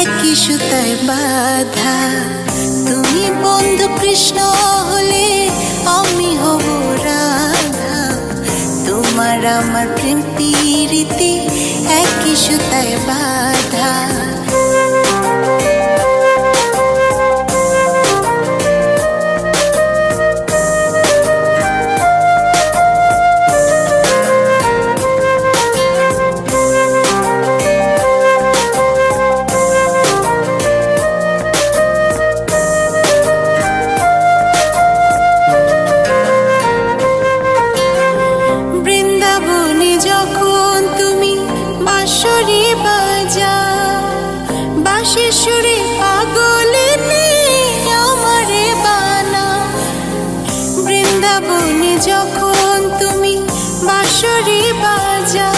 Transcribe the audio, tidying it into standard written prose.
একই সুতায় বাঁধা। তুমি বন্ধু কৃষ্ণ হলে আমি হব রাধা। তোমার আমার প্রেম প্রীতি একই সুতায় বাঁধা। বাঁশির সুরে পাগলিনী আমারে বানা। বৃন্দাবনে যখন তুমি বাঁশরি বাজা,